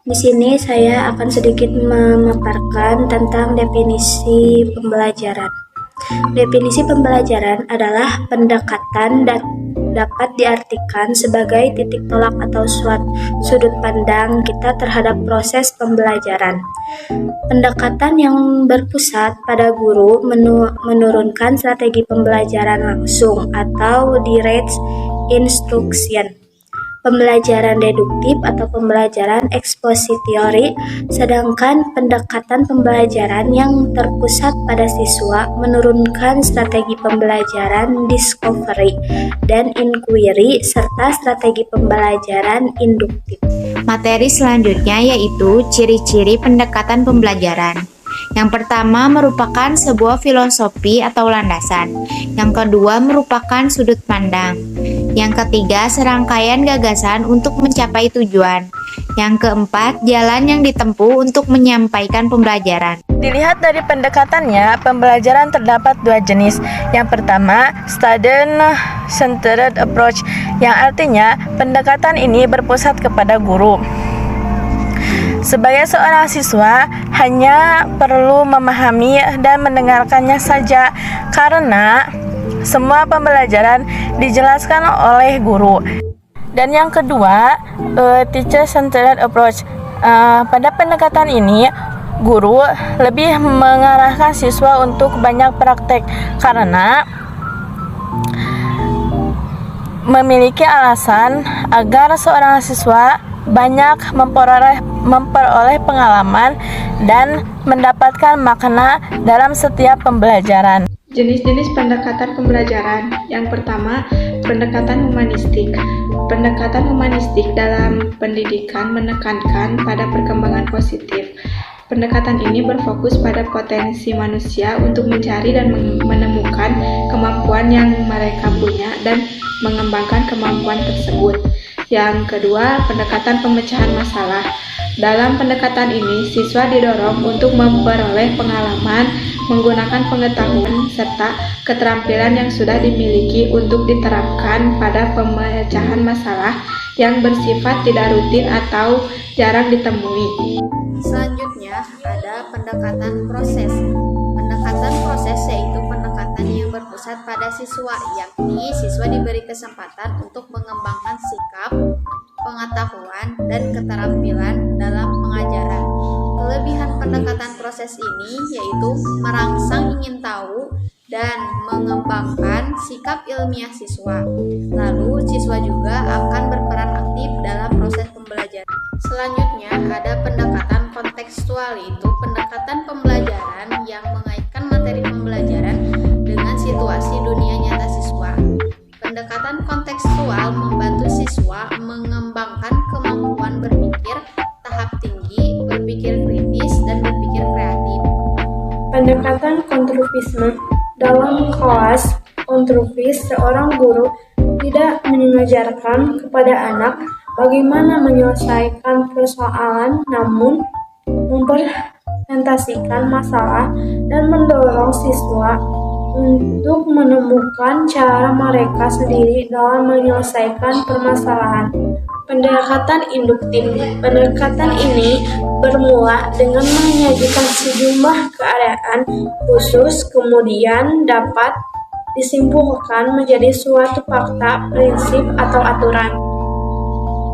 Di sini saya akan sedikit memaparkan tentang definisi pembelajaran. Definisi pembelajaran adalah pendekatan dapat diartikan sebagai titik tolak atau sudut pandang kita terhadap proses pembelajaran. Pendekatan yang berpusat pada guru menurunkan strategi pembelajaran langsung atau direct instruction. Pembelajaran deduktif atau pembelajaran expository, sedangkan pendekatan pembelajaran yang terpusat pada siswa menurunkan strategi pembelajaran discovery dan inquiry serta strategi pembelajaran induktif. Materi selanjutnya yaitu ciri-ciri pendekatan pembelajaran. Yang pertama merupakan sebuah filosofi atau landasan. Yang kedua merupakan sudut pandang. Yang ketiga serangkaian gagasan untuk mencapai tujuan. Yang keempat jalan yang ditempuh untuk menyampaikan pembelajaran. Dilihat dari pendekatannya, pembelajaran terdapat dua jenis. Yang pertama, student-centered approach, yang artinya pendekatan ini berpusat kepada guru. Sebagai seorang siswa, hanya perlu memahami dan mendengarkannya saja, karena semua pembelajaran dijelaskan oleh guru. Dan yang kedua, teacher-centered approach. Pada pendekatan ini, guru lebih mengarahkan siswa untuk banyak praktek, karena memiliki alasan agar seorang siswa banyak memperoleh pengalaman dan mendapatkan makna dalam setiap pembelajaran. Jenis-jenis pendekatan pembelajaran. Yang pertama, pendekatan humanistik. Pendekatan humanistik dalam pendidikan menekankan pada perkembangan positif. Pendekatan ini berfokus pada potensi manusia untuk mencari dan menemukan kemampuan yang mereka punya dan mengembangkan kemampuan tersebut. Yang kedua, pendekatan pemecahan masalah. Dalam pendekatan ini, siswa didorong untuk memperoleh pengalaman, menggunakan pengetahuan, serta keterampilan yang sudah dimiliki untuk diterapkan pada pemecahan masalah yang bersifat tidak rutin atau jarang ditemui. Selanjutnya, ada pendekatan proses. Pendekatan proses yaitu pendekatan yang berpusat pada siswa, yakni siswa diberi kesempatan untuk mengembangkan sikap, pengetahuan, dan keterampilan dalam pengajaran. Kelebihan pendekatan proses ini yaitu merangsang ingin tahu dan mengembangkan sikap ilmiah siswa. Lalu, siswa juga akan berperan aktif dalam proses pembelajaran. Selanjutnya, ada pendekatan kontekstual, yaitu pendekatan pembelajaran yang mengaitkan materi pembelajaran dengan situasi dunia nyata siswa. Pendekatan kontekstual membantu siswa mengembangkan kemampuan berpikir tahap tinggi, berpikir kritis, dan berpikir kreatif. Pendekatan kontrufisme. Dalam kelas kontrufis, seorang guru tidak mengajarkan kepada anak bagaimana menyelesaikan persoalan, namun mempresentasikan masalah dan mendorong siswa untuk menemukan cara mereka sendiri dalam menyelesaikan permasalahan. Pendekatan induktif. Pendekatan ini bermula dengan menyajikan sejumlah keadaan khusus, kemudian dapat disimpulkan menjadi suatu fakta, prinsip, atau aturan.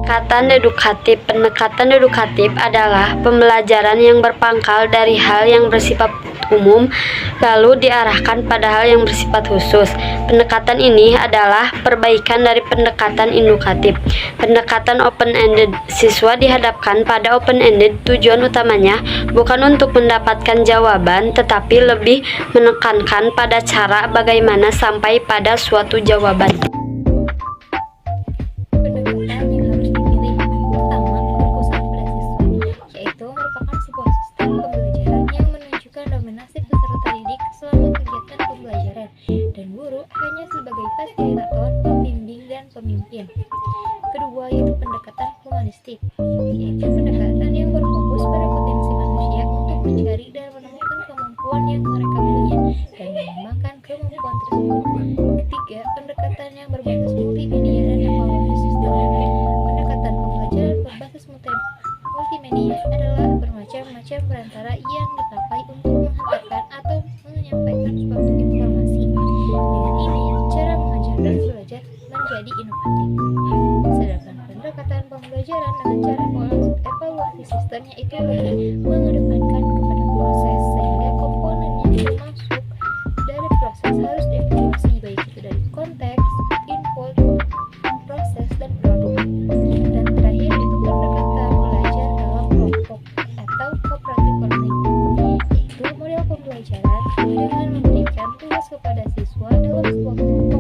Pendekatan dedukatif adalah pembelajaran yang berpangkal dari hal yang bersifat umum lalu diarahkan pada hal yang bersifat khusus. Pendekatan ini adalah perbaikan dari pendekatan indukatif. Pendekatan open-ended. Siswa dihadapkan pada open-ended, tujuan utamanya bukan untuk mendapatkan jawaban tetapi lebih menekankan pada cara bagaimana sampai pada suatu jawaban. Kedua yaitu pendekatan humanistik, yaitu pendekatan yang berfokus pada potensi manusia untuk mencari dan menemukan kemampuan yang mereka punya dan mengembangkan kemampuan tersebut. Ketiga, pendekatan yang berbasis multimedia dan evaluasi sistem. Pendekatan pembelajaran berbasis multimedia media adalah bermacam-macam perantara yang dipakai untuk menghantarkan atau menyampaikan suatu informasi. Dengan ini, cara mengajar dan belajar menjadi inovatif. Sedangkan pendekatan pembelajaran dengan cara evaluasi sistem yaitu lebih mengedepankan kepada proses, sehingga komponen yang termasuk dari proses harus dievaluasi, baik itu dari konteks, input, proses, dan produk. Dan terakhir itu pendekatan belajar dalam kelompok atau cooperative learning, yaitu model pembelajaran dengan memberikan tugas kepada siswa dalam sebuah kelompok